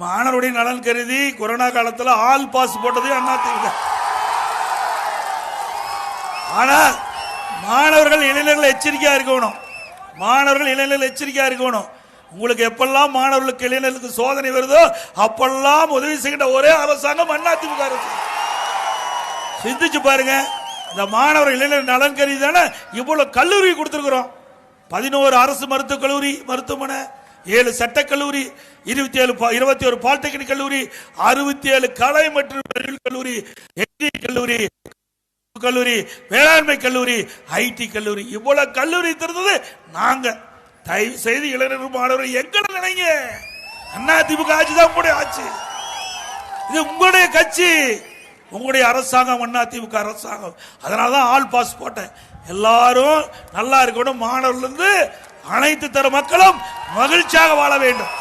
மாணவருடைய நலன் கருதி கொரோனா காலத்தில் ஆல் பாஸ் போட்டது அதிமுக. ஆனா மாணவர்கள் இளைஞர்கள் எச்சரிக்கையா இருக்கணும். மாணவர்கள் இளைஞர்கள் எச்சரிக்கையா இருக்கணும். உங்களுக்கு எப்பெல்லாம் மாணவர்களுக்கு இளைஞர்களுக்கு சோதனை வருதோ அப்பெல்லாம் உதவி செய்கின்ற ஒரே அரசாங்கம் அதிமுக அரசு. சிந்திச்சு பாருங்க. இந்த மாணவர் இளைஞர் நலன் கருதி தானே இவ்வளவு கல்லூரி கொடுத்திருக்கிறோம். 11 அரசு மருத்துவக் கல்லூரி மருத்துவமனை, 7 சட்டக்கல்லூரி, 21 பாலிடெக்னிக் கல்லூரி, 67 கலை மற்றும் கல்லூரி, கல்லூரி கல்லூரி, வேளாண்மை கல்லூரி, ஐடி கல்லூரி, இவ்வளவு கல்லூரி திறந்தது நாங்க. தயவு செய்து இளைஞர்கள் மாணவர்கள் எங்க நினைங்க, அதிமுக ஆட்சி தான் உங்களுடைய ஆட்சி, இது உங்களுடைய கட்சி, உங்களுடைய அரசாங்கம் அதிமுக அரசாங்கம். அதனாலதான் ஆல் பாஸ் போட்டேன். எல்லாரும் நல்லா இருக்கணும். மாணவர்கள் இருந்து அனைத்து தர மக்களும் மகிழ்ச்சியாக வாழ வேண்டும்.